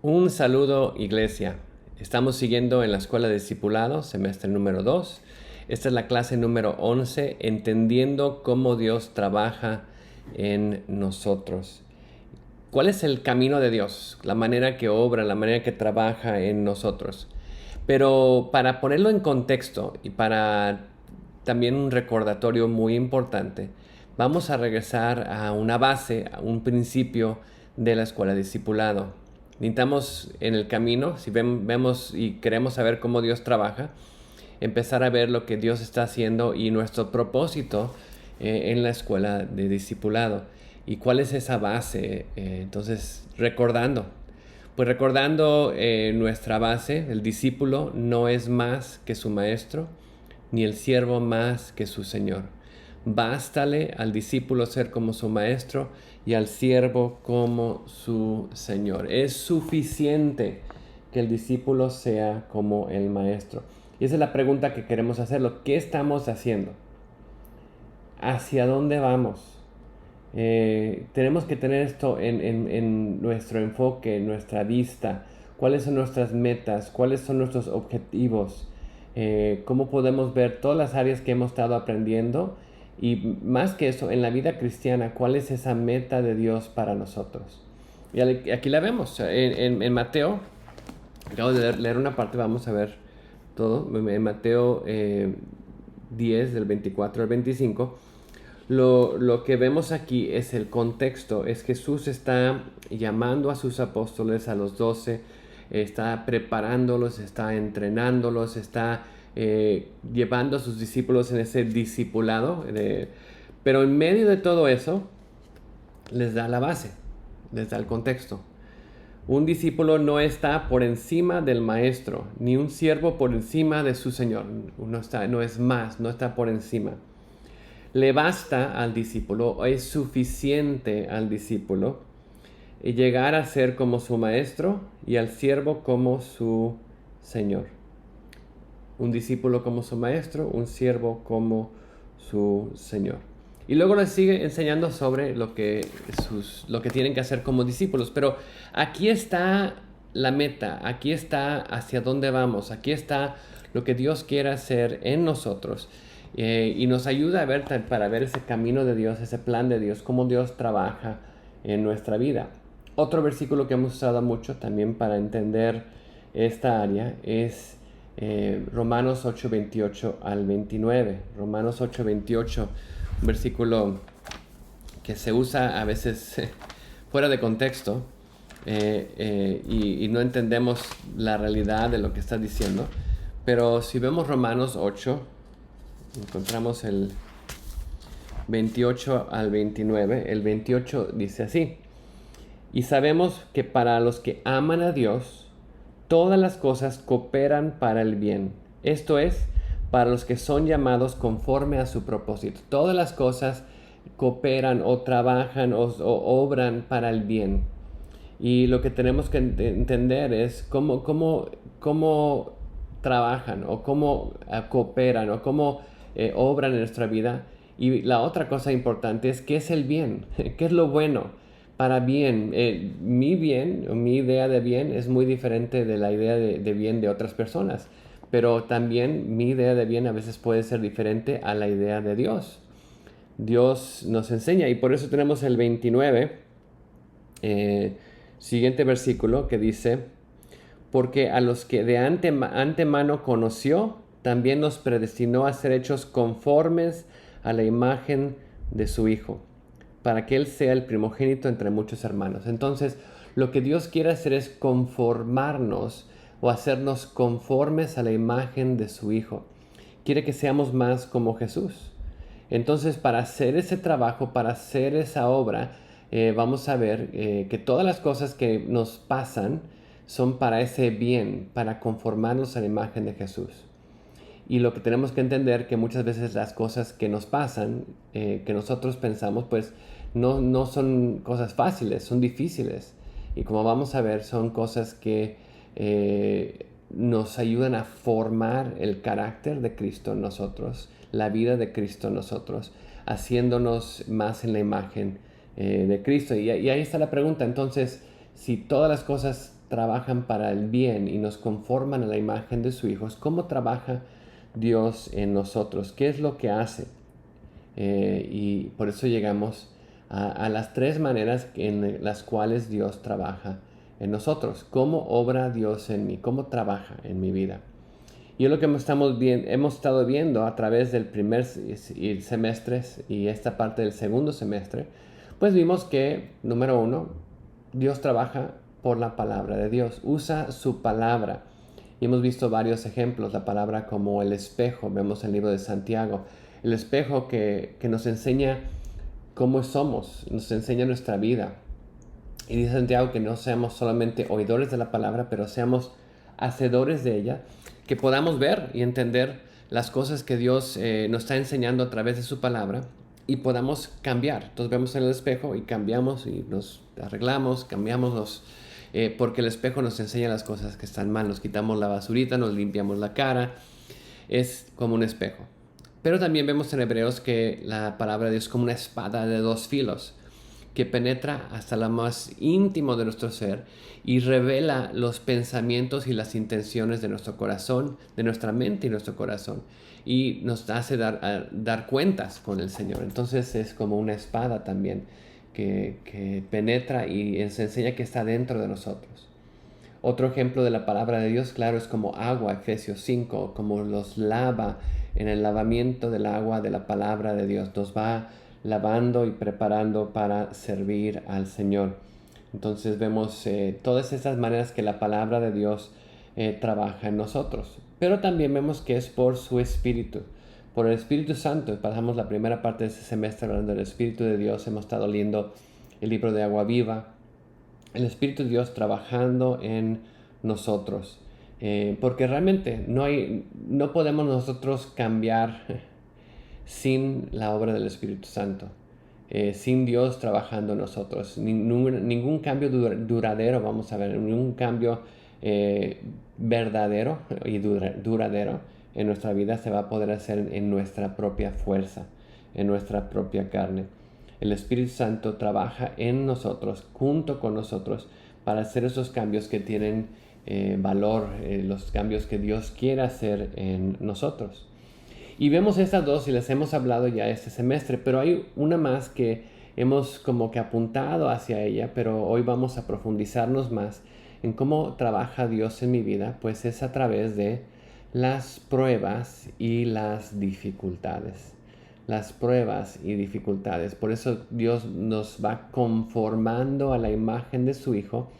Un saludo, iglesia. Estamos siguiendo en la Escuela de Discipulado, semestre número 2. Esta es la clase número 11, entendiendo cómo Dios trabaja en nosotros. ¿Cuál es el camino de Dios? La manera que obra, la manera que trabaja en nosotros. Pero para ponerlo en contexto y para también un recordatorio muy importante, vamos a regresar a una base, a un principio de la Escuela de Discipulado. Necesitamos en el camino, si vemos y queremos saber cómo Dios trabaja, empezar a ver lo que Dios está haciendo y nuestro propósito en la escuela de discipulado. ¿Y cuál es esa base? Entonces, recordando nuestra base, el discípulo no es más que su maestro, ni el siervo más que su señor. Bástale al discípulo ser como su maestro y al siervo como su señor. Es suficiente que el discípulo sea como el maestro. Y esa es la pregunta que queremos hacerlo. ¿Qué estamos haciendo? ¿Hacia dónde vamos? Tenemos que tener esto en nuestro enfoque, en nuestra vista. ¿Cuáles son nuestras metas? ¿Cuáles son nuestros objetivos? ¿Cómo podemos ver todas las áreas que hemos estado aprendiendo? Y más que eso, en la vida cristiana, ¿cuál es esa meta de Dios para nosotros? Y aquí la vemos, en Mateo, acabo de leer una parte, vamos a ver todo, en Mateo 10, del 24 al 25. Lo que vemos aquí es el contexto, es Jesús está llamando a sus apóstoles, a los 12, está preparándolos, está entrenándolos, está llevando a sus discípulos en ese discipulado, pero en medio de todo eso les da la base, les da el contexto. Un discípulo no está por encima del maestro, ni un siervo por encima de su señor, no es más, no está por encima. Le basta al discípulo, es suficiente al discípulo llegar a ser como su maestro y al siervo como su señor. Un discípulo como su maestro, un siervo como su señor. Y luego les sigue enseñando sobre lo que tienen que hacer como discípulos. Pero aquí está la meta, aquí está hacia dónde vamos, aquí está lo que Dios quiere hacer en nosotros. Y nos ayuda a ver, para ver ese camino de Dios, ese plan de Dios, cómo Dios trabaja en nuestra vida. Otro versículo que hemos usado mucho también para entender esta área es Romanos 8, 28 al 29. Romanos 8, 28, un versículo que se usa a veces fuera de contexto y no entendemos la realidad de lo que está diciendo. Pero si vemos Romanos 8, encontramos el 28 al 29. El 28 dice así: y sabemos que para los que aman a Dios, todas las cosas cooperan para el bien. Esto es, para los que son llamados conforme a su propósito. Todas las cosas cooperan o trabajan o obran para el bien. Y lo que tenemos que entender es cómo trabajan o cómo cooperan o cómo obran en nuestra vida. Y la otra cosa importante es qué es el bien, qué es lo bueno para bien. Mi bien o mi idea de bien es muy diferente de la idea de bien de otras personas, pero también mi idea de bien a veces puede ser diferente a la idea de Dios. Dios nos enseña y por eso tenemos el 29, siguiente versículo que dice: porque a los que de antemano conoció, también nos predestinó a ser hechos conformes a la imagen de su Hijo, para que Él sea el primogénito entre muchos hermanos. Entonces, lo que Dios quiere hacer es conformarnos o hacernos conformes a la imagen de su Hijo. Quiere que seamos más como Jesús. Entonces, para hacer ese trabajo, para hacer esa obra, vamos a ver que todas las cosas que nos pasan son para ese bien, para conformarnos a la imagen de Jesús. Y lo que tenemos que entender que muchas veces las cosas que nos pasan, que nosotros pensamos, pues no son cosas fáciles, son difíciles. Y como vamos a ver, son cosas que nos ayudan a formar el carácter de Cristo en nosotros, la vida de Cristo en nosotros, haciéndonos más en la imagen de Cristo. Y ahí está la pregunta. Entonces, si todas las cosas trabajan para el bien y nos conforman a la imagen de su Hijo, es cómo trabaja Dios en nosotros, qué es lo que hace. Y por eso llegamos a las tres maneras en las cuales Dios trabaja en nosotros. ¿Cómo obra Dios en mí? ¿Cómo trabaja en mi vida? Y es lo que hemos estado viendo a través del primer semestre y esta parte del segundo semestre. Pues vimos que, número uno, Dios trabaja por la palabra de Dios. Usa su palabra. Y hemos visto varios ejemplos. La palabra como el espejo. Vemos el libro de Santiago. El espejo que nos enseña cómo somos. Nos enseña nuestra vida. Y dice Santiago que no seamos solamente oidores de la palabra, pero seamos hacedores de ella, que podamos ver y entender las cosas que Dios nos está enseñando a través de su palabra y podamos cambiar. Entonces vemos en el espejo y cambiamos y nos arreglamos, cambiamos porque el espejo nos enseña las cosas que están mal. Nos quitamos la basurita, nos limpiamos la cara. Es como un espejo. Pero también vemos en Hebreos que la palabra de Dios es como una espada de dos filos, que penetra hasta lo más íntimo de nuestro ser y revela los pensamientos y las intenciones de nuestro corazón, de nuestra mente y nuestro corazón, y nos hace dar cuentas con el Señor. Entonces es como una espada también que penetra y nos enseña que está dentro de nosotros. Otro ejemplo de la palabra de Dios, claro, es como agua, Efesios 5, como los lava en el lavamiento del agua de la palabra de Dios. Nos va lavando y preparando para servir al Señor. Entonces vemos todas estas maneras que la palabra de Dios trabaja en nosotros. Pero también vemos que es por su Espíritu, por el Espíritu Santo. Pasamos la primera parte de este semestre hablando del Espíritu de Dios. Hemos estado leyendo el libro de Agua Viva. El Espíritu de Dios trabajando en nosotros. Porque realmente no podemos nosotros cambiar sin la obra del Espíritu Santo, sin Dios trabajando en nosotros. Ningún cambio duradero, vamos a ver, ningún cambio verdadero y duradero en nuestra vida se va a poder hacer en nuestra propia fuerza, en nuestra propia carne. El Espíritu Santo trabaja en nosotros, junto con nosotros, para hacer esos cambios que tienen valor, los cambios que Dios quiere hacer en nosotros. Y vemos estas dos y les hemos hablado ya este semestre, pero hay una más que hemos como que apuntado hacia ella, pero hoy vamos a profundizarnos más en cómo trabaja Dios en mi vida, pues es a través de las pruebas y las dificultades. Las pruebas y dificultades. Por eso Dios nos va conformando a la imagen de su Hijo.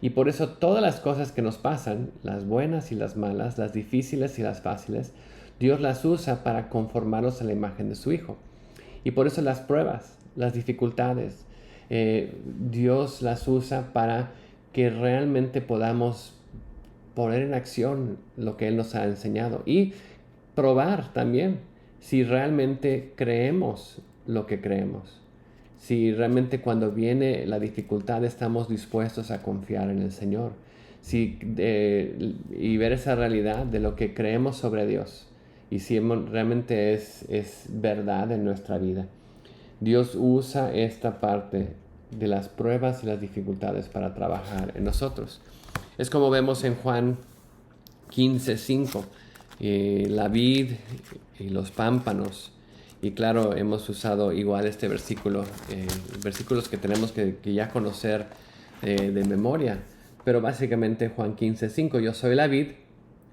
Y por eso todas las cosas que nos pasan, las buenas y las malas, las difíciles y las fáciles, Dios las usa para conformarnos a la imagen de su Hijo. Y por eso las pruebas, las dificultades, Dios las usa para que realmente podamos poner en acción lo que Él nos ha enseñado. Y probar también si realmente creemos lo que creemos. Si realmente cuando viene la dificultad estamos dispuestos a confiar en el Señor. Y ver esa realidad de lo que creemos sobre Dios. Y si realmente es verdad en nuestra vida. Dios usa esta parte de las pruebas y las dificultades para trabajar en nosotros. Es como vemos en Juan 15:5. La vid y los pámpanos. Y claro, hemos usado igual este versículo, versículos que tenemos que ya conocer de memoria. Pero básicamente Juan 15:5, yo soy la vid,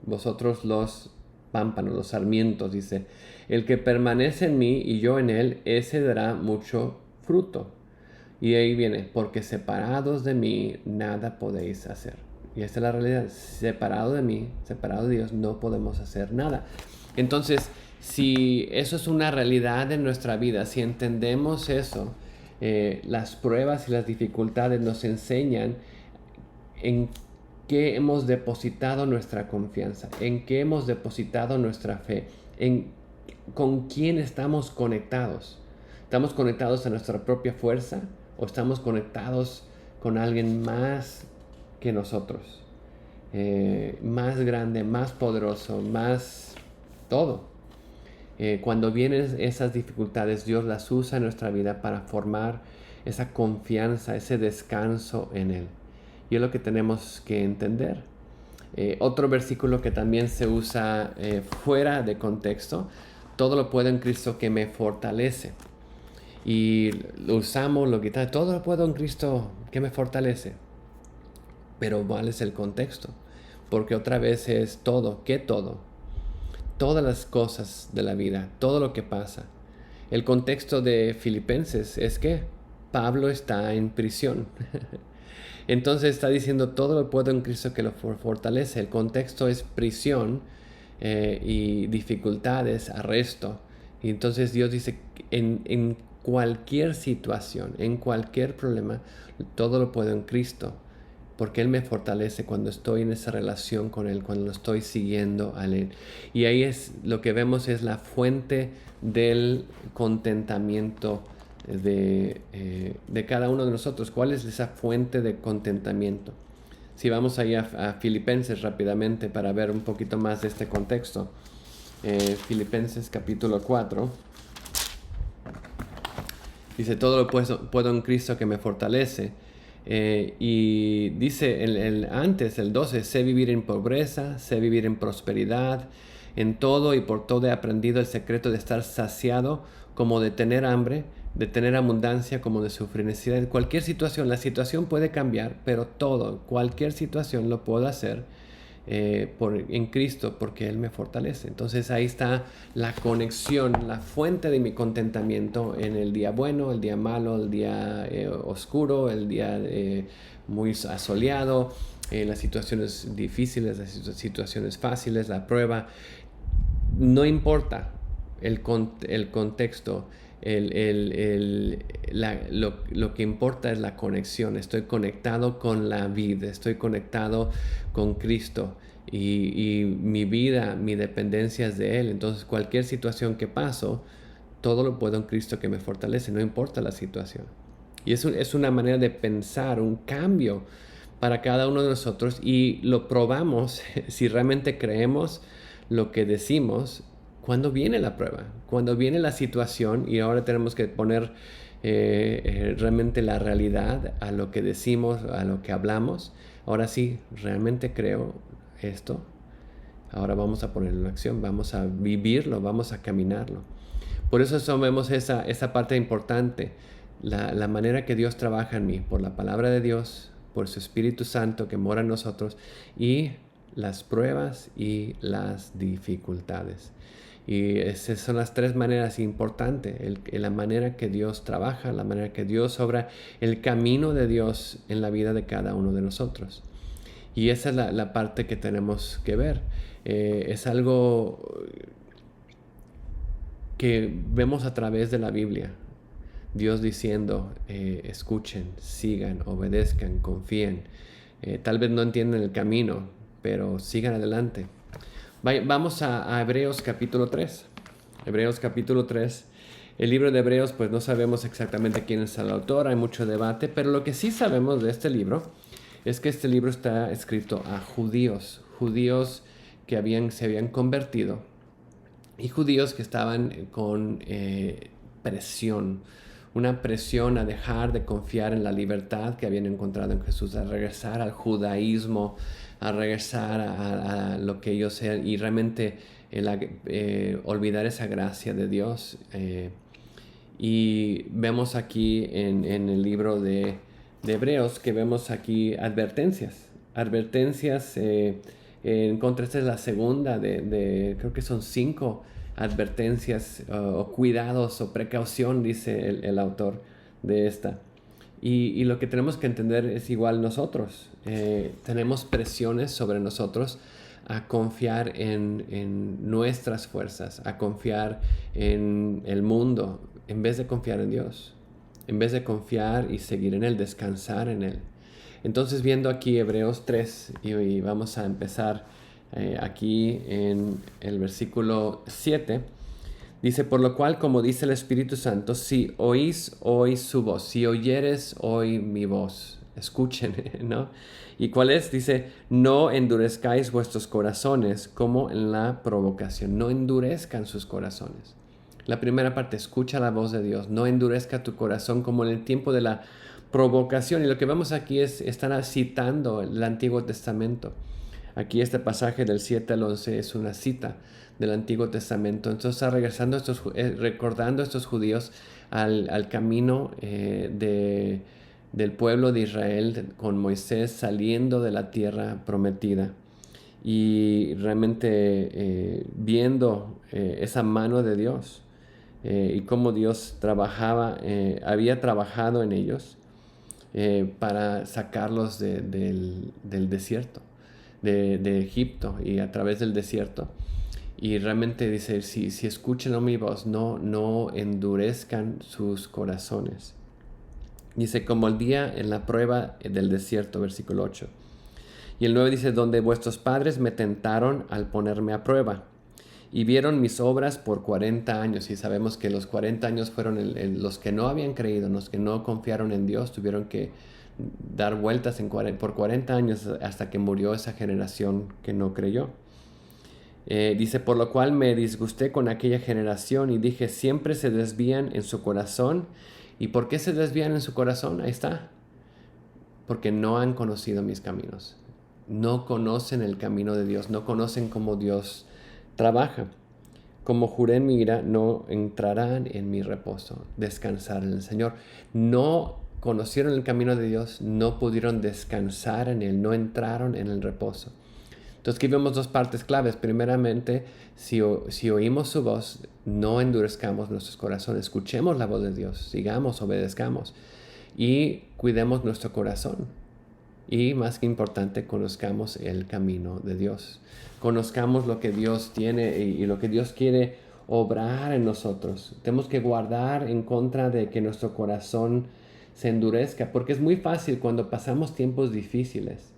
vosotros los pámpanos, los sarmientos, dice. El que permanece en mí y yo en él, ese dará mucho fruto. Y ahí viene, porque separados de mí, nada podéis hacer. Y esta es la realidad. Separado de mí, separado de Dios, no podemos hacer nada. Entonces, si eso es una realidad en nuestra vida, si entendemos eso, las pruebas y las dificultades nos enseñan en qué hemos depositado nuestra confianza, en qué hemos depositado nuestra fe, con quién estamos conectados. ¿Estamos conectados a nuestra propia fuerza o estamos conectados con alguien más que nosotros? Más grande, más poderoso, más todo. Cuando vienen esas dificultades, Dios las usa en nuestra vida para formar esa confianza, ese descanso en Él. y es lo que tenemos que entender. Otro versículo que también se usa fuera de contexto: todo lo puedo en Cristo que me fortalece. Y lo usamos, lo quitamos, todo lo puedo en Cristo que me fortalece. Pero ¿cuál es el contexto? Porque otra vez es todo. ¿Qué todo? Todas las cosas de la vida, todo lo que pasa. El contexto de Filipenses es que Pablo está en prisión. Entonces está diciendo todo lo puedo en Cristo que lo fortalece. El contexto es prisión y dificultades, arresto. Y entonces Dios dice en cualquier situación, en cualquier problema, todo lo puedo en Cristo. Porque Él me fortalece cuando estoy en esa relación con Él, cuando lo estoy siguiendo a Él. Y ahí es lo que vemos, es la fuente del contentamiento de cada uno de nosotros. ¿Cuál es esa fuente de contentamiento? Si vamos ahí a Filipenses rápidamente para ver un poquito más de este contexto. Filipenses capítulo 4. Dice, todo lo puedo en Cristo que me fortalece. Y dice antes, el 12, sé vivir en pobreza, sé vivir en prosperidad, en todo y por todo he aprendido el secreto de estar saciado como de tener hambre, de tener abundancia como de sufrir necesidad. En cualquier situación, la situación puede cambiar, pero cualquier situación lo puedo hacer en Cristo, porque Él me fortalece. Entonces ahí está la conexión, la fuente de mi contentamiento en el día bueno, el día malo, el día oscuro, el día muy asoleado, las situaciones difíciles, las situaciones fáciles, la prueba. No importa el contexto. Lo que importa es la conexión. Estoy conectado con la vida, estoy conectado con Cristo y mi vida, mi dependencia es de Él. Entonces cualquier situación que paso, todo lo puedo en Cristo que me fortalece, no importa la situación. Y es una manera de pensar, un cambio para cada uno de nosotros, y lo probamos si realmente creemos lo que decimos cuando viene la prueba, cuando viene la situación, y ahora tenemos que poner realmente la realidad a lo que decimos, a lo que hablamos. Ahora sí, realmente creo esto. Ahora vamos a ponerlo en acción, vamos a vivirlo, vamos a caminarlo. Por eso vemos esa parte importante, la manera que Dios trabaja en mí, por la palabra de Dios, por su Espíritu Santo que mora en nosotros, y las pruebas y las dificultades. Y esas son las tres maneras importantes: la manera que Dios trabaja, la manera que Dios obra, el camino de Dios en la vida de cada uno de nosotros. Y esa es la parte que tenemos que ver. Es algo que vemos a través de la Biblia. Dios diciendo, escuchen, sigan, obedezcan, confíen. Tal vez no entiendan el camino, pero sigan adelante. Vamos a Hebreos capítulo 3. Hebreos capítulo 3. El libro de Hebreos, pues no sabemos exactamente quién es el autor, hay mucho debate, pero lo que sí sabemos de este libro es que este libro está escrito a judíos que se habían convertido, y judíos que estaban con presión, una presión a dejar de confiar en la libertad que habían encontrado en Jesús, a regresar al judaísmo, a regresar a lo que ellos eran, y realmente olvidar esa gracia de Dios. Y vemos aquí en el libro de Hebreos, que vemos aquí advertencias, en contra. Esta es la segunda creo que son 5 advertencias o cuidados o precaución, dice el autor de esta. Y lo que tenemos que entender es igual nosotros. Tenemos presiones sobre nosotros a confiar en nuestras fuerzas, a confiar en el mundo, en vez de confiar en Dios, en vez de confiar y seguir en Él, descansar en Él. Entonces, viendo aquí Hebreos 3, y vamos a empezar aquí en el versículo 7, dice: por lo cual, como dice el Espíritu Santo, si oís hoy su voz, si oyeres hoy mi voz, escuchen, ¿no? ¿Y cuál es? Dice, no endurezcáis vuestros corazones como en la provocación. No endurezcan sus corazones. La primera parte, escucha la voz de Dios. No endurezca tu corazón como en el tiempo de la provocación. Y lo que vemos aquí están citando el Antiguo Testamento. Aquí este pasaje del 7 al 11 es una cita del Antiguo Testamento. Entonces está regresando recordando a estos judíos al camino del pueblo de Israel con Moisés saliendo de la tierra prometida y realmente viendo esa mano de Dios y cómo Dios había trabajado en ellos para sacarlos del desierto, de Egipto y a través del desierto. Y realmente dice, si escuchan mi voz, no endurezcan sus corazones. Dice, como el día en la prueba del desierto, versículo 8. Y el 9 dice, donde vuestros padres me tentaron al ponerme a prueba y vieron mis obras por 40 años. Y sabemos que los 40 años fueron los que no habían creído, los que no confiaron en Dios, tuvieron que dar vueltas por 40 años hasta que murió esa generación que no creyó. Dice, por lo cual me disgusté con aquella generación y dije, siempre se desvían en su corazón. ¿Y por qué se desvían en su corazón? Ahí está. Porque no han conocido mis caminos. No conocen el camino de Dios, no conocen cómo Dios trabaja. Como juré en mi ira, no entrarán en mi reposo, descansar en el Señor. No conocieron el camino de Dios, no pudieron descansar en él, no entraron en el reposo. Entonces aquí vemos dos partes claves. Primeramente, si oímos su voz, no endurezcamos nuestros corazones, escuchemos la voz de Dios, sigamos, obedezcamos y cuidemos nuestro corazón. Y más que importante, conozcamos el camino de Dios. Conozcamos lo que Dios tiene y lo que Dios quiere obrar en nosotros. Tenemos que guardar en contra de que nuestro corazón se endurezca, porque es muy fácil cuando pasamos tiempos difíciles,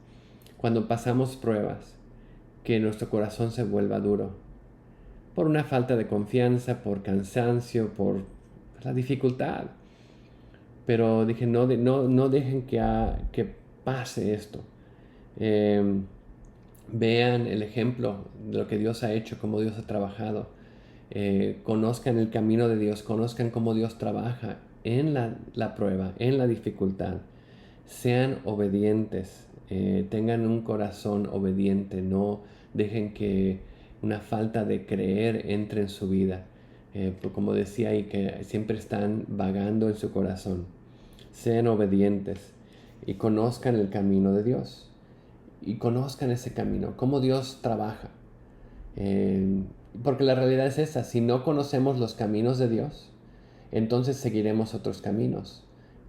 cuando pasamos pruebas, que nuestro corazón se vuelva duro. Por una falta de confianza, por cansancio, por la dificultad. Pero dije, no dejen que pase esto. Vean el ejemplo de lo que Dios ha hecho, cómo Dios ha trabajado. Conozcan el camino de Dios, conozcan cómo Dios trabaja en la prueba, en la dificultad. Sean obedientes, tengan un corazón obediente, no dejen que una falta de creer entre en su vida. Como decía ahí, que siempre están vagando en su corazón. Sean obedientes y conozcan el camino de Dios. Y conozcan ese camino, cómo Dios trabaja. Porque la realidad es esa, si no conocemos los caminos de Dios, entonces seguiremos otros caminos.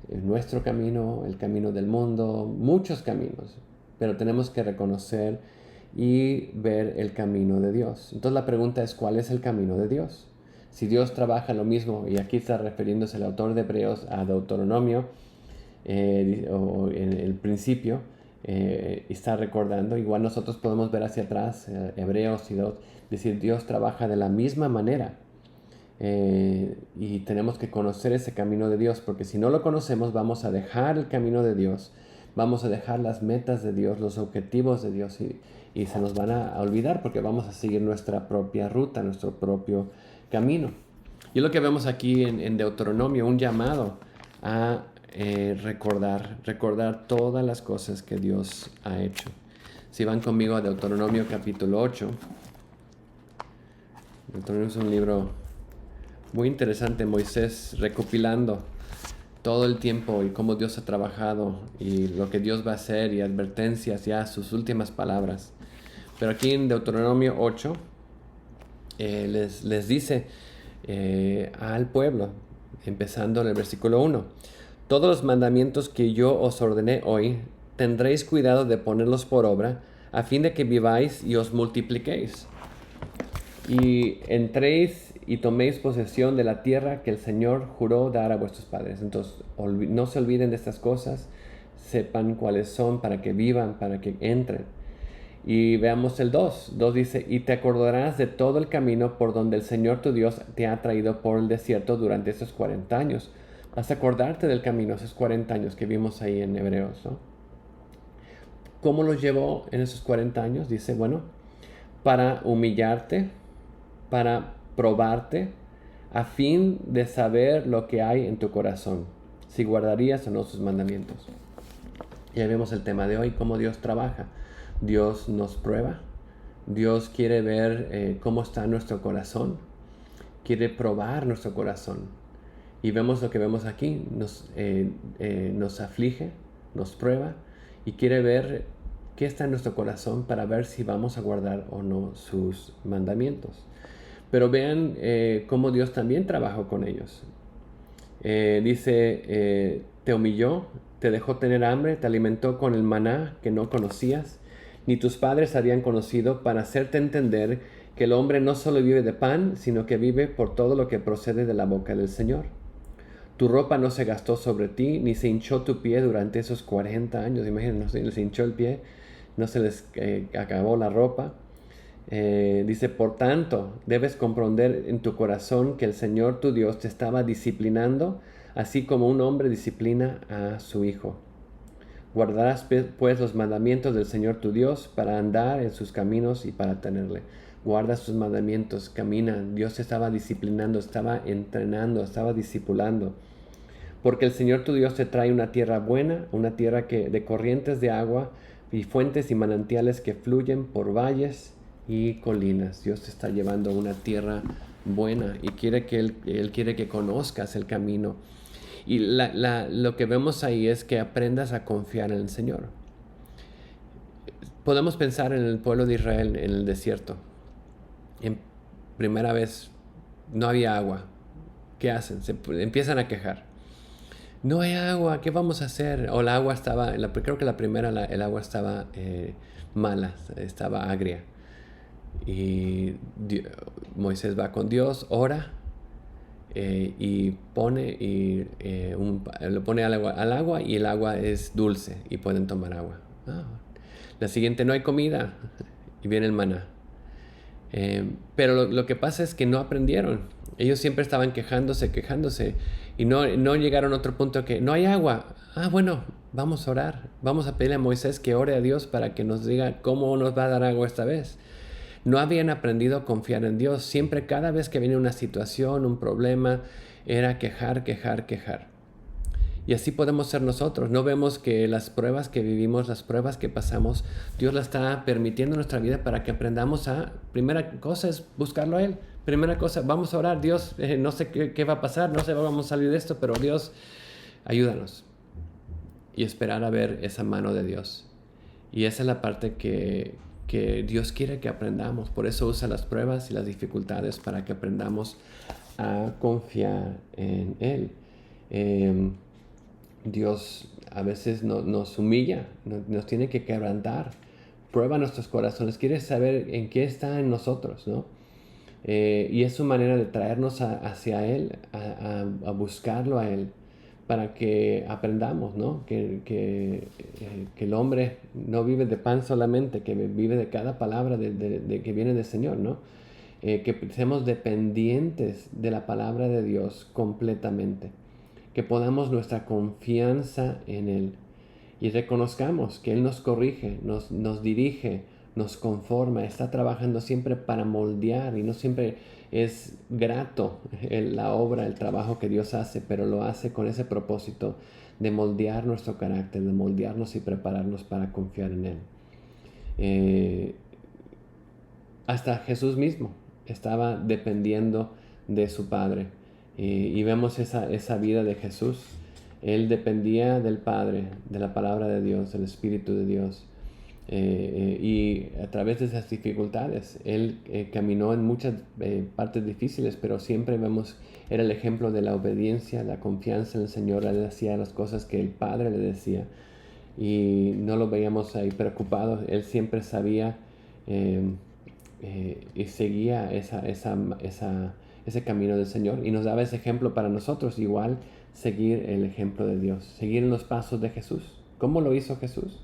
Nuestro camino, el camino del mundo, muchos caminos. Pero tenemos que reconocer y ver el camino de Dios. Entonces la pregunta es, ¿cuál es el camino de Dios? Si Dios trabaja lo mismo, y aquí está refiriéndose el autor de Hebreos a Deuteronomio, o en el principio, está recordando, igual nosotros podemos ver hacia atrás, Hebreos y decir, Dios trabaja de la misma manera. Y tenemos que conocer ese camino de Dios, porque si no lo conocemos vamos a dejar el camino de Dios, vamos a dejar las metas de Dios, los objetivos de Dios, y se nos van a olvidar porque vamos a seguir nuestra propia ruta, nuestro propio camino. Y es lo que vemos aquí en Deuteronomio, un llamado a recordar todas las cosas que Dios ha hecho. Si van conmigo a Deuteronomio capítulo 8. Deuteronomio es un libro muy interesante, Moisés recopilando todo el tiempo y cómo Dios ha trabajado y lo que Dios va a hacer y advertencias, ya sus últimas palabras. Pero aquí en Deuteronomio 8 les dice al pueblo, empezando en el versículo 1, todos los mandamientos que yo os ordené hoy, tendréis cuidado de ponerlos por obra, a fin de que viváis y os multipliquéis, y entréis y toméis posesión de la tierra que el Señor juró dar a vuestros padres. Entonces, no se olviden de estas cosas, sepan cuáles son para que vivan, para que entren. Y veamos el 2. 2 dice, y te acordarás de todo el camino por donde el Señor tu Dios te ha traído por el desierto durante esos 40 años. Vas a acordarte del camino, esos 40 años que vimos ahí en Hebreos, ¿no? ¿Cómo los llevó en esos 40 años? Dice, bueno, para humillarte, para probarte, a fin de saber lo que hay en tu corazón, si guardarías o no sus mandamientos. Ya vemos el tema de hoy, cómo Dios trabaja. Dios nos prueba. Dios quiere ver cómo está nuestro corazón. Quiere probar nuestro corazón. Y vemos lo que vemos aquí. Nos aflige, nos prueba y quiere ver qué está en nuestro corazón para ver si vamos a guardar o no sus mandamientos. Pero vean cómo Dios también trabajó con ellos. Dice, te humilló, te dejó tener hambre, te alimentó con el maná que no conocías, ni tus padres habían conocido, para hacerte entender que el hombre no solo vive de pan, sino que vive por todo lo que procede de la boca del Señor. Tu ropa no se gastó sobre ti, ni se hinchó tu pie durante esos 40 años. Imagínense, no se les hinchó el pie, no se les acabó la ropa. Dice, por tanto, debes comprender en tu corazón que el Señor tu Dios te estaba disciplinando, así como un hombre disciplina a su hijo. Guardarás pues los mandamientos del Señor tu Dios para andar en sus caminos y para tenerle. Guarda sus mandamientos, camina. Dios te estaba disciplinando, estaba entrenando, estaba discipulando. Porque el Señor tu Dios te trae una tierra buena, una tierra de corrientes de agua y fuentes y manantiales que fluyen por valles y colinas. Dios te está llevando a una tierra buena y quiere que Él quiere que conozcas el camino. Y lo que vemos ahí es que aprendas a confiar en el Señor. Podemos pensar en el pueblo de Israel en el desierto. En primera vez no había agua. ¿Qué hacen? Empiezan a quejar. No hay agua, ¿qué vamos a hacer? O el agua estaba, creo que la primera, el agua estaba mala, estaba agria. Y Moisés va con Dios, ora y lo pone al agua y el agua es dulce y pueden tomar agua. La siguiente, no hay comida y viene el maná. Pero lo que pasa es que no aprendieron. Ellos siempre estaban quejándose y no llegaron a otro punto que no hay agua. Bueno, vamos a orar. Vamos a pedirle a Moisés que ore a Dios para que nos diga cómo nos va a dar agua esta vez. No habían aprendido a confiar en Dios. Siempre, cada vez que venía una situación, un problema, era quejar. Y así podemos ser nosotros. No vemos que las pruebas que vivimos, las pruebas que pasamos, Dios las está permitiendo en nuestra vida para que aprendamos primera cosa es buscarlo a Él. Primera cosa, vamos a orar. Dios, no sé qué va a pasar, no sé cómo vamos a salir de esto, pero Dios, ayúdanos. Y esperar a ver esa mano de Dios. Y esa es la parte que Dios quiere que aprendamos. Por eso usa las pruebas y las dificultades para que aprendamos a confiar en Él. Dios a veces nos humilla, nos tiene que quebrantar, prueba nuestros corazones, quiere saber en qué está en nosotros, ¿no? Y es su manera de traernos hacia Él, a buscarlo a Él, para que aprendamos, ¿no? Que el hombre no vive de pan solamente, que vive de cada palabra que viene del Señor, ¿no? Que seamos dependientes de la palabra de Dios completamente. Que podamos nuestra confianza en Él y reconozcamos que Él nos corrige, nos dirige, nos conforma, está trabajando siempre para moldear y no siempre es grato la obra, el trabajo que Dios hace, pero lo hace con ese propósito de moldear nuestro carácter, de moldearnos y prepararnos para confiar en Él. Hasta Jesús mismo estaba dependiendo de su Padre. Y vemos esa vida de Jesús. Él dependía del Padre, de la palabra de Dios, del Espíritu de Dios. Y a través de esas dificultades, Él caminó en muchas partes difíciles, pero siempre vemos, era el ejemplo de la obediencia, la confianza en el Señor. Él hacía las cosas que el Padre le decía. Y no lo veíamos ahí preocupado. Él siempre sabía y seguía ese camino del Señor y nos daba ese ejemplo para nosotros, igual seguir el ejemplo de Dios, seguir en los pasos de Jesús. ¿Cómo lo hizo Jesús?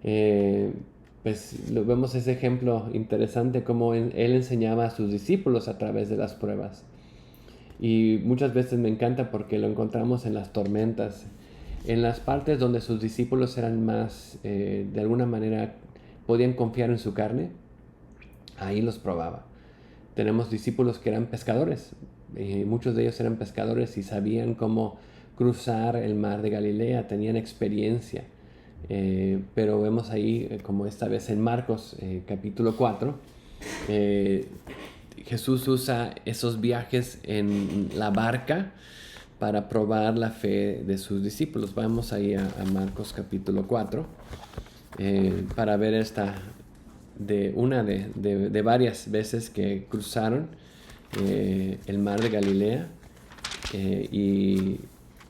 Pues vemos ese ejemplo interesante, como Él enseñaba a sus discípulos a través de las pruebas. Y muchas veces me encanta porque lo encontramos en las tormentas, en las partes donde sus discípulos eran más, de alguna manera, podían confiar en su carne. Ahí los probaba. Tenemos discípulos que eran pescadores. Muchos de ellos eran pescadores y sabían cómo cruzar el mar de Galilea, tenían experiencia. Pero vemos ahí, como esta vez en Marcos capítulo 4, Jesús usa esos viajes en la barca para probar la fe de sus discípulos. Vamos ahí a Marcos capítulo 4 para ver de varias veces que cruzaron el mar de Galilea y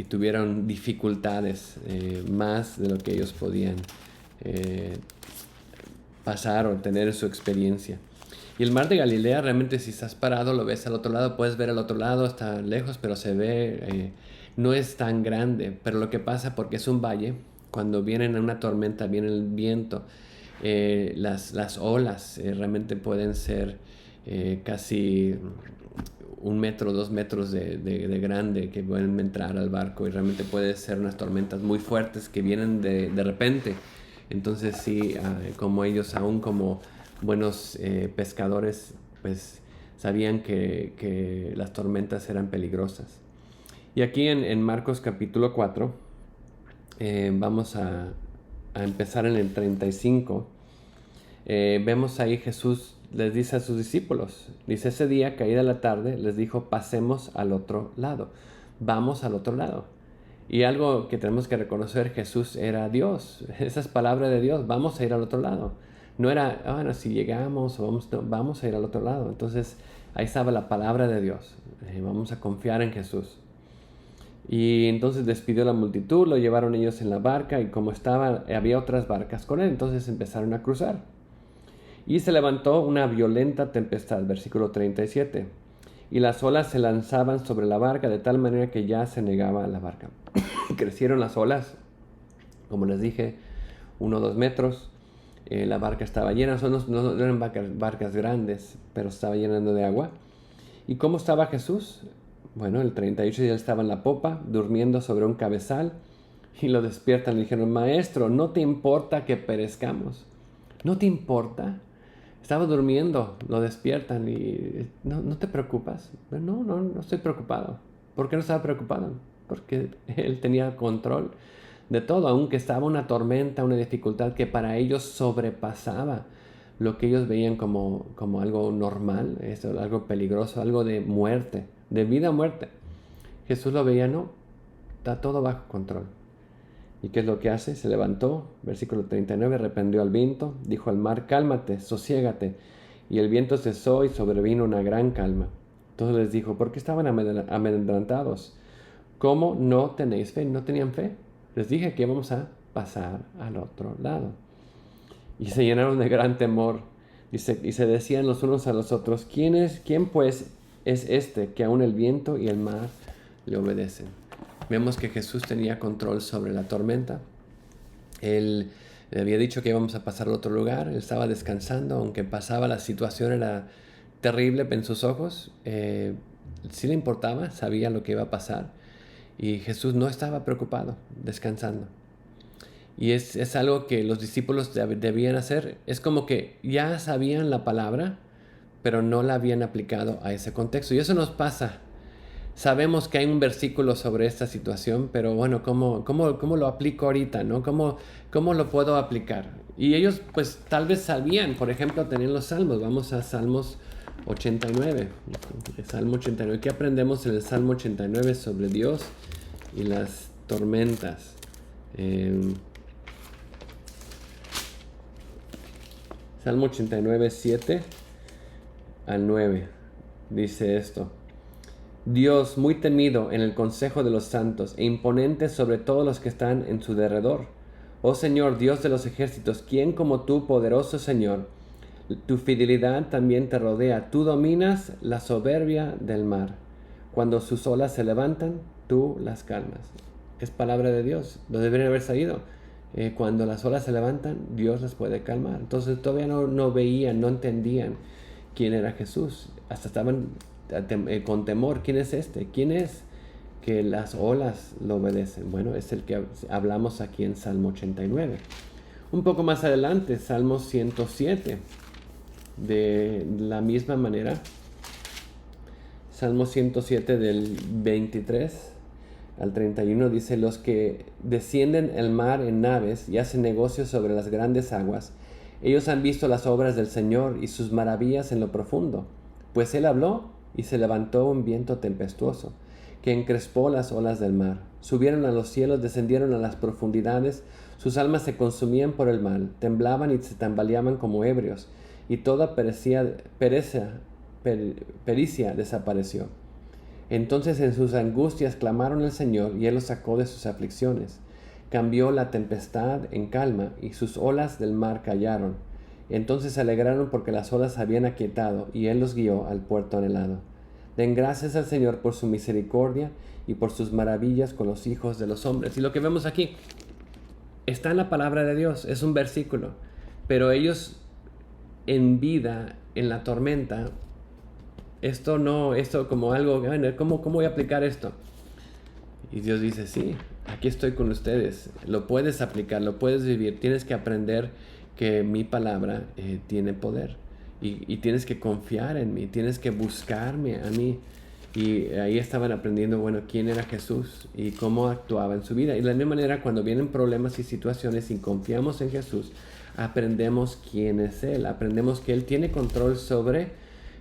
tuvieron dificultades más de lo que ellos podían pasar o tener en su experiencia. Y el mar de Galilea, realmente si estás parado, lo ves al otro lado, puedes ver al otro lado, está lejos, pero se ve, no es tan grande. Pero lo que pasa, porque es un valle, cuando viene una tormenta, viene el viento, las olas realmente pueden ser casi 1 metro, 2 metros de grande, que pueden entrar al barco, y realmente puede ser unas tormentas muy fuertes que vienen de repente. Entonces sí, como ellos aún como buenos pescadores, pues sabían que las tormentas eran peligrosas. Y aquí en Marcos capítulo 4, vamos a empezar en el 35, vemos ahí Jesús les dice a sus discípulos, dice: ese día, caída la tarde, les dijo: pasemos al otro lado, vamos al otro lado. Y algo que tenemos que reconocer, Jesús era Dios, esas palabras de Dios, vamos a ir al otro lado. No era, bueno, si llegamos, vamos a ir al otro lado. Entonces, ahí estaba la palabra de Dios, vamos a confiar en Jesús. Y entonces despidió la multitud, lo llevaron ellos en la barca, y como había otras barcas con él, entonces empezaron a cruzar. Y se levantó una violenta tempestad, versículo 37. Y las olas se lanzaban sobre la barca de tal manera que ya se negaba la barca. Crecieron las olas, como les dije, 1 o 2 metros. La barca estaba llena, no eran barcas grandes, pero estaba llenando de agua. ¿Y cómo estaba Jesús? Bueno, el 38 ya estaba en la popa, durmiendo sobre un cabezal. Y lo despiertan y le dijeron: Maestro, ¿no te importa que perezcamos? ¿No te importa? Estaba durmiendo, lo despiertan y ¿no te preocupas? No estoy preocupado. ¿Por qué no estaba preocupado? Porque él tenía control de todo, aunque estaba una tormenta, una dificultad que para ellos sobrepasaba lo que ellos veían como algo normal, algo peligroso, algo de muerte, de vida o muerte. Jesús lo veía, no, está todo bajo control. ¿Y qué es lo que hace? Se levantó, versículo 39, reprendió al viento, dijo al mar: cálmate, sosiégate. Y el viento cesó y sobrevino una gran calma. Entonces les dijo: ¿por qué estaban amedrentados? ¿Cómo no tenéis fe? ¿No tenían fe? Les dije que íbamos a pasar al otro lado. Y se llenaron de gran temor y se decían los unos a los otros: ¿Quién pues es este que aún el viento y el mar le obedecen? Vemos que Jesús tenía control sobre la tormenta. Él le había dicho que íbamos a pasar a otro lugar. Él estaba descansando, aunque pasaba, la situación era terrible en sus ojos. Sí le importaba, sabía lo que iba a pasar. Y Jesús no estaba preocupado, descansando. Y es algo que los discípulos debían hacer. Es como que ya sabían la palabra, pero no la habían aplicado a ese contexto. Y eso nos pasa. Sabemos que hay un versículo sobre esta situación, pero bueno, ¿cómo lo aplico ahorita? ¿No? ¿Cómo lo puedo aplicar? Y ellos pues tal vez sabían, por ejemplo, tenían los salmos. Vamos a Salmos 89. Salmo 89. ¿Qué aprendemos en el Salmo 89 sobre Dios y las tormentas? Salmo 89, 7 al 9. Dice esto: Dios, muy temido en el consejo de los santos e imponente sobre todos los que están en su derredor. Oh Señor, Dios de los ejércitos, ¿quién como tú, poderoso Señor? Tu fidelidad también te rodea. Tú dominas la soberbia del mar. Cuando sus olas se levantan, tú las calmas. Es palabra de Dios. Lo deberían haber sabido. Cuando las olas se levantan, Dios las puede calmar. Entonces todavía no veían, no entendían quién era Jesús. Hasta estaban con temor. ¿Quién es este? ¿Quién es que las olas lo obedecen? Bueno, es el que hablamos aquí en Salmo 89. Un poco más adelante, Salmo 107. De la misma manera, Salmo 107 del 23 al 31 dice: los que descienden el mar en naves y hacen negocios sobre las grandes aguas, ellos han visto las obras del Señor y sus maravillas en lo profundo. Pues Él habló y se levantó un viento tempestuoso, que encrespó las olas del mar. Subieron a los cielos, descendieron a las profundidades, sus almas se consumían por el mal, temblaban y se tambaleaban como ebrios, y toda pericia desapareció. Entonces en sus angustias clamaron al Señor, y Él los sacó de sus aflicciones. Cambió la tempestad en calma, y sus olas del mar callaron. Entonces se alegraron porque las olas habían aquietado, y Él los guió al puerto anhelado. Den gracias al Señor por su misericordia y por sus maravillas con los hijos de los hombres. Y lo que vemos aquí está en la palabra de Dios, es un versículo. Pero ellos en vida, en la tormenta, esto como algo, ¿cómo voy a aplicar esto? Y Dios dice: sí, aquí estoy con ustedes, lo puedes aplicar, lo puedes vivir, tienes que aprender que mi palabra tiene poder, y tienes que confiar en mí, tienes que buscarme a mí. Y ahí estaban aprendiendo, quién era Jesús y cómo actuaba en su vida. Y de la misma manera, cuando vienen problemas y situaciones y confiamos en Jesús, aprendemos quién es Él, aprendemos que Él tiene control sobre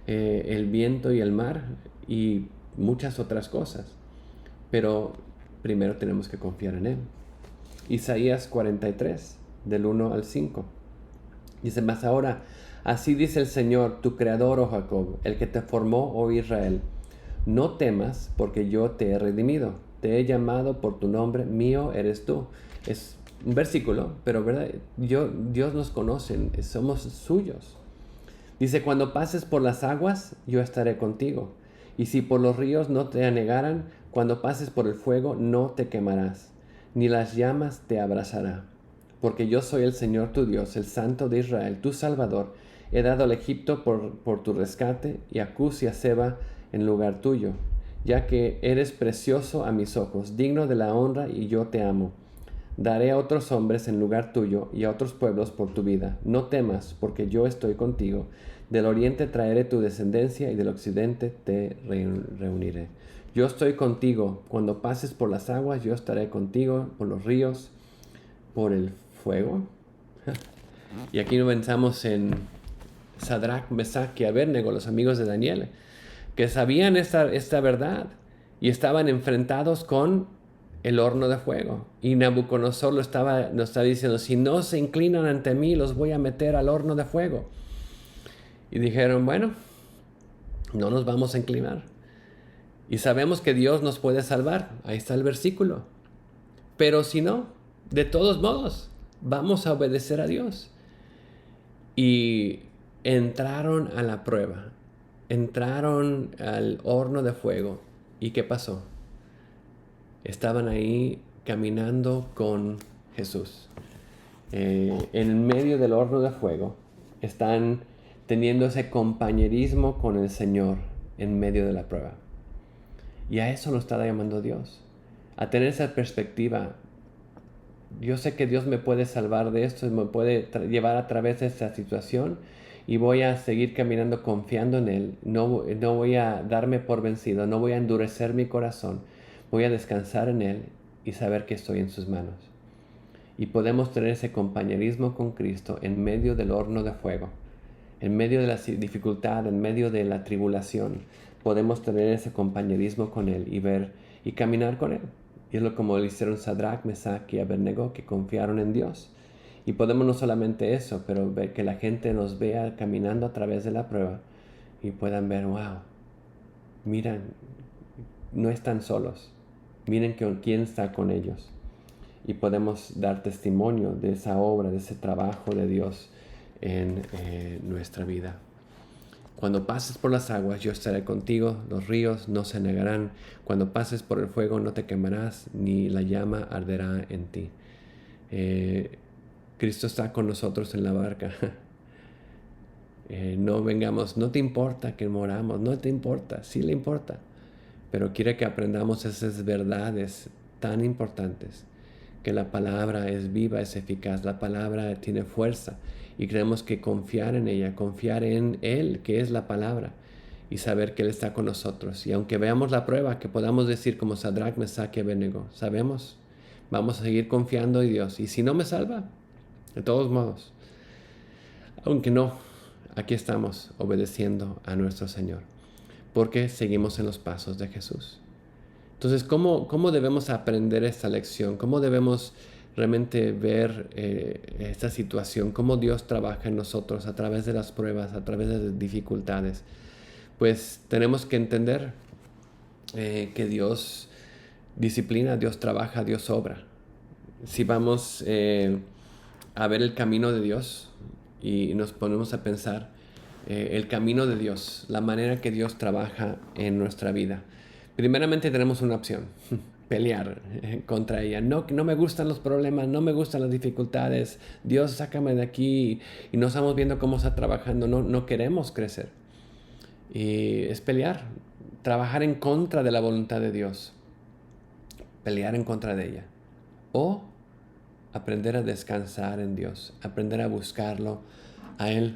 el viento y el mar y muchas otras cosas. Pero primero tenemos que confiar en Él. Isaías 43, del 1 al 5. Dice: mas ahora, así dice el Señor, tu creador, oh Jacob, el que te formó, oh Israel: no temas, porque yo te he redimido, te he llamado por tu nombre, mío eres tú. Es un versículo, pero ¿verdad? Dios nos conoce, somos suyos. Dice: cuando pases por las aguas, yo estaré contigo. Y si por los ríos no te anegaran, cuando pases por el fuego, no te quemarás, ni las llamas te abrazará. Porque yo soy el Señor tu Dios, el Santo de Israel, tu Salvador. He dado al Egipto por tu rescate, y a Cus y a Seba en lugar tuyo, ya que eres precioso a mis ojos, digno de la honra, y yo te amo. Daré a otros hombres en lugar tuyo y a otros pueblos por tu vida. No temas, porque yo estoy contigo. Del oriente traeré tu descendencia, y del occidente te reuniré. Yo estoy contigo. Cuando pases por las aguas, yo estaré contigo, por los ríos, por el fuego. Y aquí nos pensamos en Sadrach, Mesach y Abednego, los amigos de Daniel, que sabían esta verdad y estaban enfrentados con el horno de fuego. Y Nabucodonosor nos estaba diciendo: si no se inclinan ante mí, los voy a meter al horno de fuego. Y dijeron: bueno, no nos vamos a inclinar. Y sabemos que Dios nos puede salvar. Ahí está el versículo. Pero si no, de todos modos, vamos a obedecer a Dios. Y entraron a la prueba. Entraron al horno de fuego. ¿Y qué pasó? Estaban ahí caminando con Jesús. En medio del horno de fuego, están teniendo ese compañerismo con el Señor en medio de la prueba. Y a eso nos está llamando Dios, a tener esa perspectiva. Yo sé que Dios me puede salvar de esto, me puede llevar a través de esta situación, y voy a seguir caminando confiando en Él. No voy a darme por vencido, no voy a endurecer mi corazón. Voy a descansar en Él y saber que estoy en sus manos. Y podemos tener ese compañerismo con Cristo en medio del horno de fuego, en medio de la dificultad, en medio de la tribulación. Podemos tener ese compañerismo con Él y ver y caminar con Él. Y es lo como lo hicieron Sadrach, Mesach y Abednego, que confiaron en Dios. Y podemos no solamente eso, pero ver que la gente nos vea caminando a través de la prueba y puedan ver: wow, miren, no están solos. Miren quién está con ellos. Y podemos dar testimonio de esa obra, de ese trabajo de Dios en nuestra vida. Cuando pases por las aguas, yo estaré contigo. Los ríos no se negarán. Cuando pases por el fuego, no te quemarás, ni la llama arderá en ti. Cristo está con nosotros en la barca. No vengamos, no te importa que moramos, no te importa, sí le importa. Pero quiere que aprendamos esas verdades tan importantes, que la palabra es viva, es eficaz, la palabra tiene fuerza, y tenemos que confiar en ella, confiar en Él, que es la palabra, y saber que Él está con nosotros. Y aunque veamos la prueba, que podamos decir como Sadrach, Mesach y Abednego, sabemos, vamos a seguir confiando en Dios. Y si no me salva, de todos modos, aunque no, aquí estamos obedeciendo a nuestro Señor, porque seguimos en los pasos de Jesús. Entonces, ¿cómo debemos aprender esta lección? ¿Cómo debemos realmente ver esta situación? ¿Cómo Dios trabaja en nosotros a través de las pruebas, a través de las dificultades? Pues tenemos que entender que Dios disciplina, Dios trabaja, Dios obra. Si vamos a ver el camino de Dios y nos ponemos a pensar el camino de Dios, la manera que Dios trabaja en nuestra vida. Primeramente tenemos una opción, pelear contra ella. No me gustan los problemas, no me gustan las dificultades. Dios, sácame de aquí, y no estamos viendo cómo está trabajando, no queremos crecer. Y es pelear, trabajar en contra de la voluntad de Dios, pelear en contra de ella. O aprender a descansar en Dios, aprender a buscarlo a Él.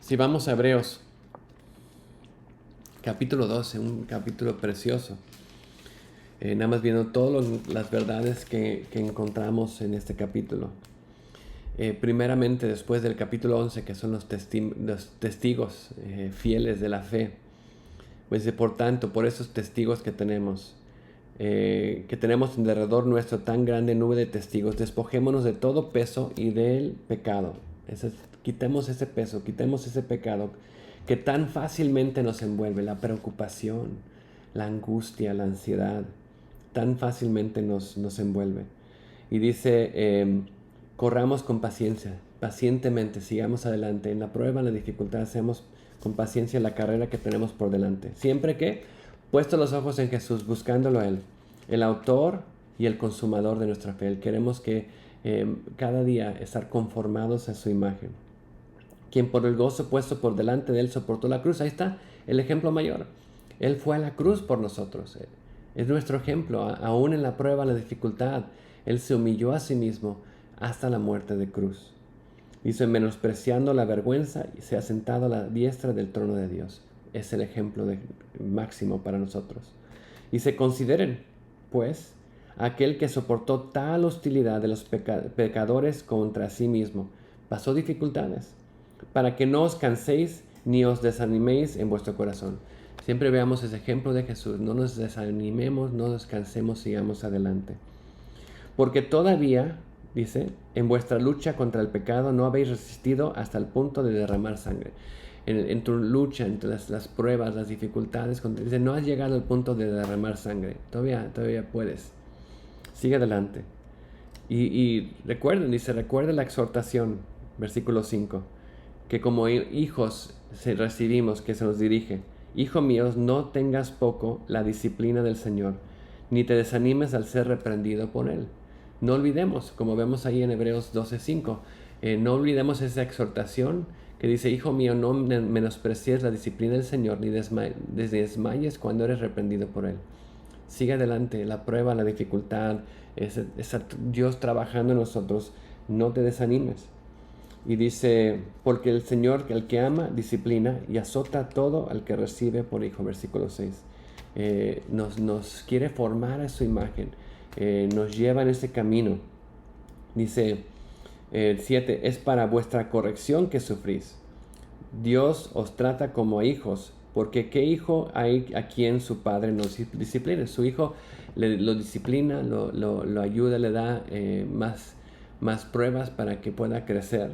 Si vamos a Hebreos, capítulo 12, un capítulo precioso. Nada más viendo todas las verdades que encontramos en este capítulo. Primeramente, después del capítulo 11, que son los testigos fieles de la fe. Pues por tanto, por esos testigos que tenemos en derredor nuestro tan grande nube de testigos, despojémonos de todo peso y del pecado. Quitemos ese peso, quitemos ese pecado que tan fácilmente nos envuelve, la preocupación, la angustia, la ansiedad, tan fácilmente nos envuelve. Y dice, corramos con paciencia, pacientemente, sigamos adelante. En la prueba, en la dificultad, hacemos con paciencia la carrera que tenemos por delante. Siempre que, puesto los ojos en Jesús, buscándolo a Él, el autor y el consumador de nuestra fe. Queremos que cada día estar conformados a su imagen. Quien por el gozo puesto por delante de Él soportó la cruz. Ahí está el ejemplo mayor. Él fue a la cruz por nosotros. Es nuestro ejemplo. Aún en la prueba, la dificultad, Él se humilló a sí mismo hasta la muerte de cruz. Dice, menospreciando la vergüenza, y se ha sentado a la diestra del trono de Dios. Es el ejemplo máximo para nosotros. Y se consideren, pues, aquel que soportó tal hostilidad de los pecadores contra sí mismo. Pasó dificultades, para que no os canséis ni os desaniméis en vuestro corazón. Siempre veamos ese ejemplo de Jesús. No nos desanimemos, no nos cansemos, sigamos adelante. Porque todavía, dice, en vuestra lucha contra el pecado no habéis resistido hasta el punto de derramar sangre. En tu lucha, entre las pruebas, las dificultades, dice, no has llegado al punto de derramar sangre. Todavía puedes. Sigue adelante. Y recuerden, dice, recuerden la exhortación, versículo 5, que como hijos recibimos, que se nos dirige. Hijo mío, no tengas poco la disciplina del Señor, ni te desanimes al ser reprendido por Él. No olvidemos, como vemos ahí en Hebreos 12:5, no olvidemos esa exhortación que dice, hijo mío, no menosprecies la disciplina del Señor, ni desmayes cuando eres reprendido por Él. Sigue adelante, la prueba, la dificultad, es Dios trabajando en nosotros, no te desanimes. Y dice, porque el Señor, el que ama, disciplina y azota todo al que recibe por hijo, versículo 6. Nos quiere formar a su imagen, nos lleva en ese camino. Dice, 7, es para vuestra corrección que sufrís. Dios os trata como a hijos, porque ¿qué hijo hay a quien su padre no discipline? Su hijo lo disciplina, lo ayuda, le da más pruebas para que pueda crecer.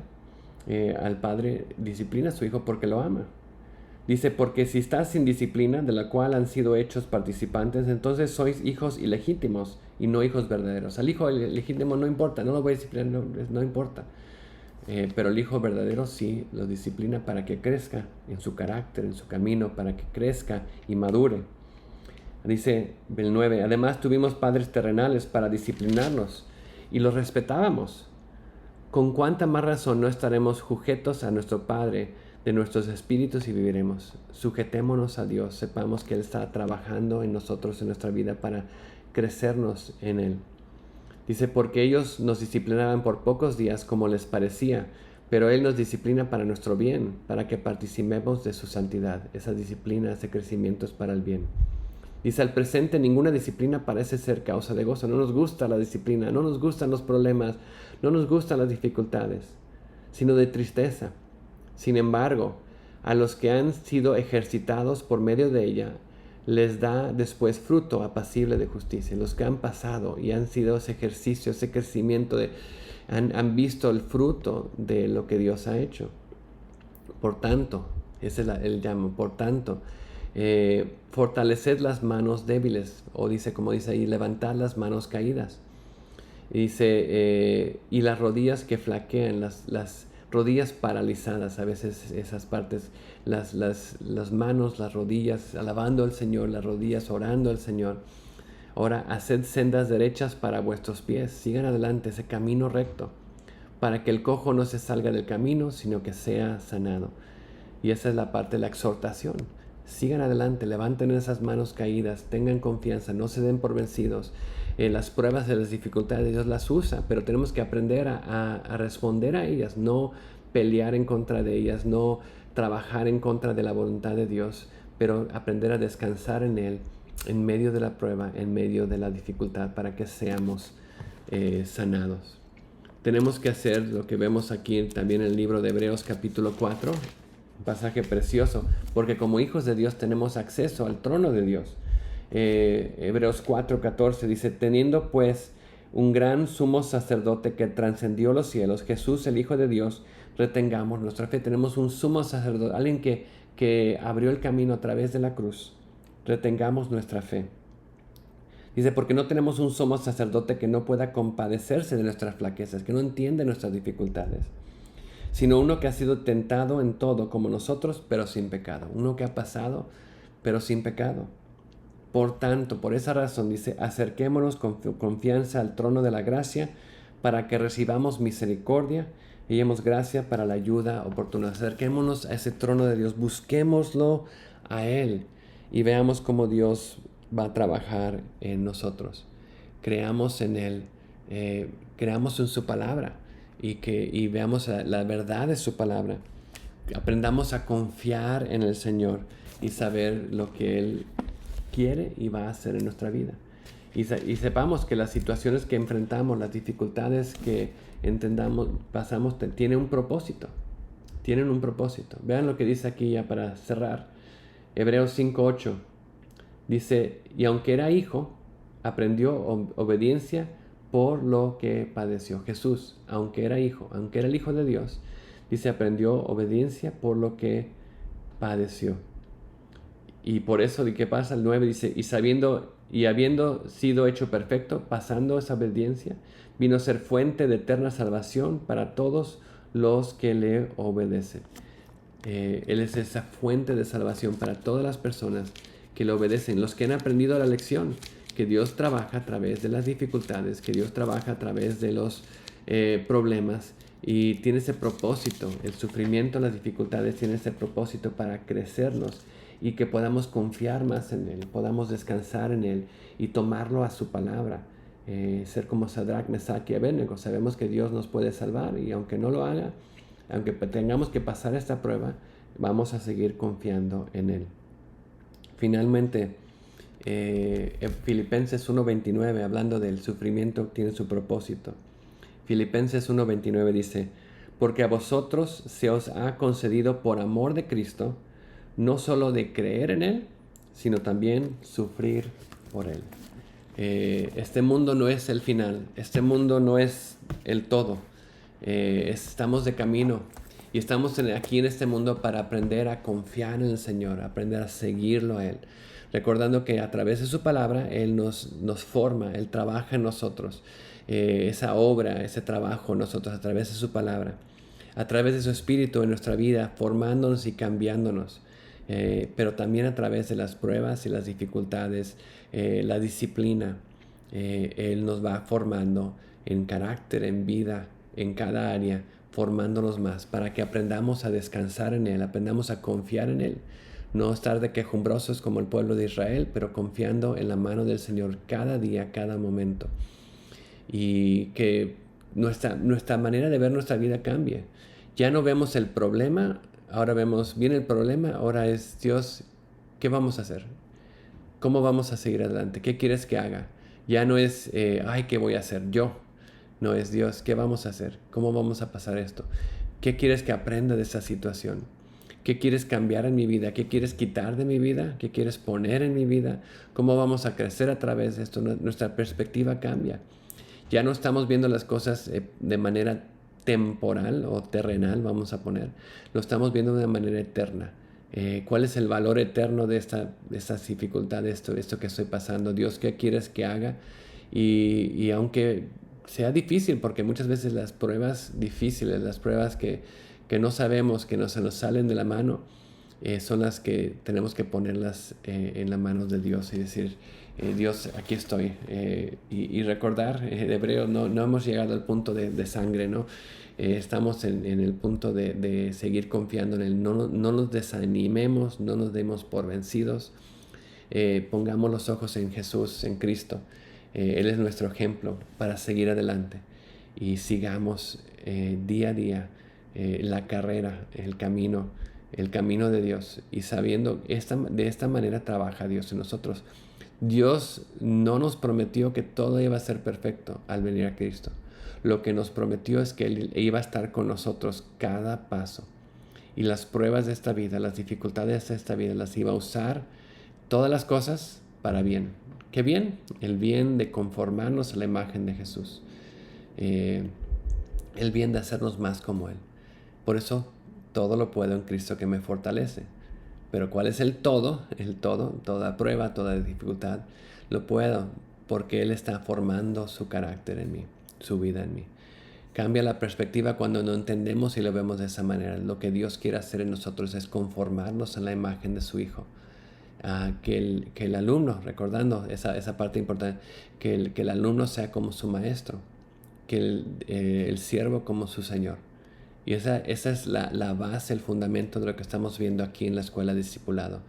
Al padre disciplina a su hijo porque lo ama. Dice, porque si estás sin disciplina, de la cual han sido hechos participantes, entonces sois hijos ilegítimos y no hijos verdaderos. Al hijo ilegítimo no importa, no lo voy a disciplinar, no importa. Pero el hijo verdadero sí lo disciplina para que crezca en su carácter, en su camino, para que crezca y madure. Dice el 9, además tuvimos padres terrenales para disciplinarnos y los respetábamos. ¿Con cuánta más razón no estaremos sujetos a nuestro Padre de nuestros espíritus y viviremos? Sujetémonos a Dios, sepamos que Él está trabajando en nosotros, en nuestra vida, para crecernos en Él. Dice, porque ellos nos disciplinaban por pocos días como les parecía, pero Él nos disciplina para nuestro bien, para que participemos de su santidad. Esa disciplina, ese crecimiento es para el bien. Dice, al presente ninguna disciplina parece ser causa de gozo. No nos gusta la disciplina, no nos gustan los problemas, no nos gustan las dificultades, sino de tristeza. Sin embargo, a los que han sido ejercitados por medio de ella, les da después fruto apacible de justicia. Los que han pasado y han sido ese ejercicio, ese crecimiento, han visto el fruto de lo que Dios ha hecho. Por tanto, ese es el llamo, por tanto, fortaleced las manos débiles, o dice, como dice ahí, levantad las manos caídas. Y dice, y las rodillas que flaquean, las rodillas paralizadas, a veces esas partes, las manos, las rodillas, alabando al Señor, las rodillas orando al Señor. Ahora, haced sendas derechas para vuestros pies, sigan adelante ese camino recto, para que el cojo no se salga del camino, sino que sea sanado. Y esa es la parte de la exhortación. Sigan adelante, levanten esas manos caídas, tengan confianza, no se den por vencidos. Las pruebas de las dificultades Dios las usa, pero tenemos que aprender a responder a ellas, no pelear en contra de ellas, no trabajar en contra de la voluntad de Dios, pero aprender a descansar en Él, en medio de la prueba, en medio de la dificultad, para que seamos sanados. Tenemos que hacer lo que vemos aquí también en el libro de Hebreos capítulo 4, un pasaje precioso, porque como hijos de Dios tenemos acceso al trono de Dios. Hebreos 4:14 dice, teniendo pues un gran sumo sacerdote que trascendió los cielos, Jesús el Hijo de Dios, retengamos nuestra fe. Tenemos un sumo sacerdote, alguien que abrió el camino a través de la cruz. Retengamos nuestra fe. Dice, porque no tenemos un sumo sacerdote que no pueda compadecerse de nuestras flaquezas, que no entiende nuestras dificultades, sino uno que ha sido tentado en todo como nosotros, pero sin pecado. Uno que ha pasado, pero sin pecado. Por tanto, por esa razón, dice, acerquémonos con confianza al trono de la gracia para que recibamos misericordia y hallemos gracia para la ayuda oportuna. Acerquémonos a ese trono de Dios, busquémoslo a Él y veamos cómo Dios va a trabajar en nosotros. Creamos en Él, creamos en su palabra y veamos la verdad de su palabra. Aprendamos a confiar en el Señor y saber lo que Él quiere y va a hacer en nuestra vida. Y sepamos que las situaciones que enfrentamos, las dificultades que pasamos, tienen un propósito. Tienen un propósito. Vean lo que dice aquí ya para cerrar. Hebreos 5:8. Dice, y aunque era hijo, aprendió obediencia por lo que padeció. Jesús, aunque era hijo, aunque era el Hijo de Dios, dice, aprendió obediencia por lo que padeció. Y por eso, ¿de qué pasa? El 9 dice, y habiendo sido hecho perfecto, pasando esa obediencia, vino a ser fuente de eterna salvación para todos los que le obedecen. Él es esa fuente de salvación para todas las personas que le obedecen, los que han aprendido la lección, que Dios trabaja a través de las dificultades, que Dios trabaja a través de los problemas y tiene ese propósito. El sufrimiento, las dificultades tienen ese propósito para crecernos y que podamos confiar más en Él, podamos descansar en Él y tomarlo a su palabra. Ser como Sadrach, Mesach y Abednego. Sabemos que Dios nos puede salvar y aunque no lo haga, aunque tengamos que pasar esta prueba, vamos a seguir confiando en Él. Finalmente, Filipenses 1:29, hablando del sufrimiento, tiene su propósito. Filipenses 1:29 dice, porque a vosotros se os ha concedido por amor de Cristo, no solo de creer en Él, sino también sufrir por Él. Este mundo no es el final, este mundo no es el todo. Estamos de camino y estamos aquí en este mundo para aprender a confiar en el Señor, aprender a seguirlo a Él, recordando que a través de su palabra Él nos forma, Él trabaja en nosotros, esa obra, ese trabajo en nosotros a través de su palabra, a través de su Espíritu en nuestra vida, formándonos y cambiándonos. Pero también a través de las pruebas y las dificultades, la disciplina. Él nos va formando en carácter, en vida, en cada área, formándonos más para que aprendamos a descansar en Él, aprendamos a confiar en Él. No estar de quejumbrosos como el pueblo de Israel, pero confiando en la mano del Señor cada día, cada momento. Y que nuestra manera de ver nuestra vida cambie. Ya no vemos el problema, ahora vemos, viene el problema, ahora es Dios, ¿qué vamos a hacer? ¿Cómo vamos a seguir adelante? ¿Qué quieres que haga? Ya no es, ay, ¿qué voy a hacer yo? No es Dios, ¿qué vamos a hacer? ¿Cómo vamos a pasar esto? ¿Qué quieres que aprenda de esa situación? ¿Qué quieres cambiar en mi vida? ¿Qué quieres quitar de mi vida? ¿Qué quieres poner en mi vida? ¿Cómo vamos a crecer a través de esto? Nuestra perspectiva cambia. Ya no estamos viendo las cosas de manera temporal o terrenal, vamos a poner. Lo estamos viendo de una manera eterna. ¿Cuál es el valor eterno de esta dificultad, de esto que estoy pasando? Dios, ¿qué quieres que haga? Y aunque sea difícil, porque muchas veces las pruebas difíciles, las pruebas que no sabemos, que no se nos salen de la mano, son las que tenemos que ponerlas en las manos de Dios y decir, Dios, aquí estoy. Y recordar, de hebreo, no hemos llegado al punto de sangre, ¿no? Estamos en el punto de seguir confiando en Él. No nos desanimemos, no nos demos por vencidos. Pongamos los ojos en Jesús, en Cristo. Él es nuestro ejemplo para seguir adelante. Y sigamos día a día la carrera, el camino de Dios. Y sabiendo, de esta manera trabaja Dios en nosotros. Dios no nos prometió que todo iba a ser perfecto al venir a Cristo. Lo que nos prometió es que Él iba a estar con nosotros cada paso. Y las pruebas de esta vida, las dificultades de esta vida, las iba a usar todas las cosas para bien. ¿Qué bien? El bien de conformarnos a la imagen de Jesús. El bien de hacernos más como Él. Por eso todo lo puedo en Cristo que me fortalece. Pero ¿cuál es el todo? El todo, toda prueba, toda dificultad, lo puedo porque Él está formando su carácter en mí, su vida en mí. Cambia la perspectiva cuando no entendemos y lo vemos de esa manera. Lo que Dios quiere hacer en nosotros es conformarnos a la imagen de su Hijo. Que el alumno, recordando esa parte importante, que el alumno sea como su maestro, que el siervo como su Señor. Y esa es la base, el fundamento de lo que estamos viendo aquí en la escuela de discipulado.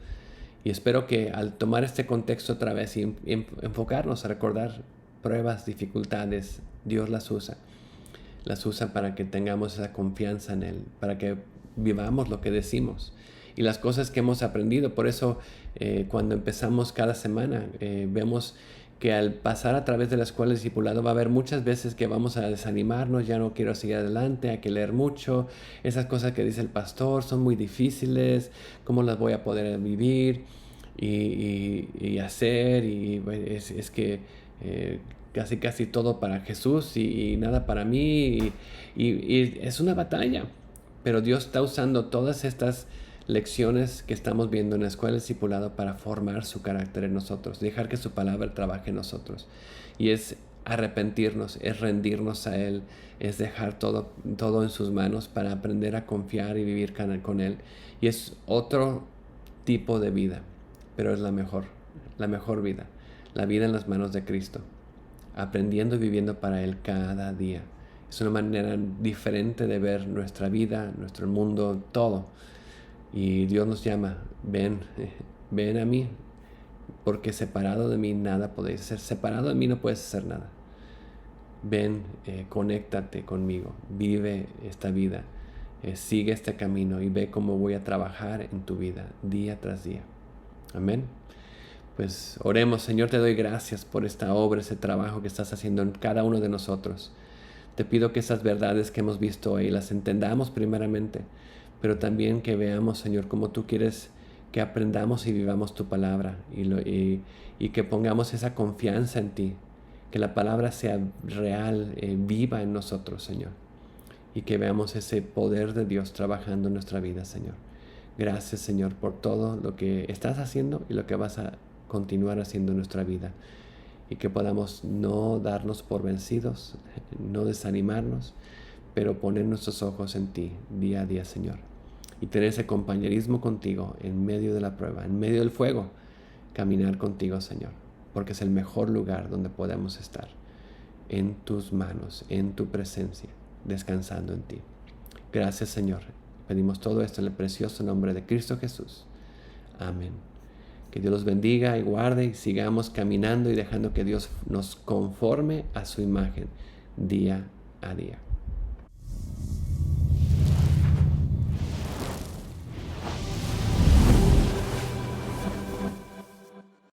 Y espero que al tomar este contexto otra vez y enfocarnos a recordar pruebas, dificultades, Dios las usa. Las usa para que tengamos esa confianza en Él, para que vivamos lo que decimos y las cosas que hemos aprendido. Por eso cuando empezamos cada semana vemos que al pasar a través de la escuela de discipulado va a haber muchas veces que vamos a desanimarnos, ya no quiero seguir adelante, hay que leer mucho, esas cosas que dice el pastor son muy difíciles, ¿cómo las voy a poder vivir y hacer? Y bueno, es que casi todo para Jesús y nada para mí y es una batalla, pero Dios está usando todas estas lecciones que estamos viendo en la escuela del discipulado para formar su carácter en nosotros, dejar que su palabra trabaje en nosotros. Y es arrepentirnos, es rendirnos a Él, es dejar todo en sus manos para aprender a confiar y vivir con Él. Y es otro tipo de vida, pero es la mejor vida, la vida en las manos de Cristo, aprendiendo y viviendo para Él cada día. Es una manera diferente de ver nuestra vida, nuestro mundo, todo. Y Dios nos llama, ven a mí, porque separado de mí nada podéis hacer. Separado de mí no puedes hacer nada. Ven, conéctate conmigo, vive esta vida, sigue este camino y ve cómo voy a trabajar en tu vida día tras día. Amén. Pues oremos. Señor, te doy gracias por esta obra, ese trabajo que estás haciendo en cada uno de nosotros. Te pido que esas verdades que hemos visto hoy las entendamos primeramente, pero también que veamos, Señor, cómo tú quieres que aprendamos y vivamos tu palabra y que pongamos esa confianza en ti, que la palabra sea real, viva en nosotros, Señor, y que veamos ese poder de Dios trabajando en nuestra vida, Señor. Gracias, Señor, por todo lo que estás haciendo y lo que vas a continuar haciendo en nuestra vida, y que podamos no darnos por vencidos, no desanimarnos, pero poner nuestros ojos en ti día a día, Señor, y tener ese compañerismo contigo en medio de la prueba, en medio del fuego, caminar contigo, Señor, porque es el mejor lugar donde podemos estar, en tus manos, en tu presencia, descansando en ti. Gracias, Señor. Pedimos todo esto en el precioso nombre de Cristo Jesús. Amén. Que Dios los bendiga y guarde y sigamos caminando y dejando que Dios nos conforme a su imagen día a día.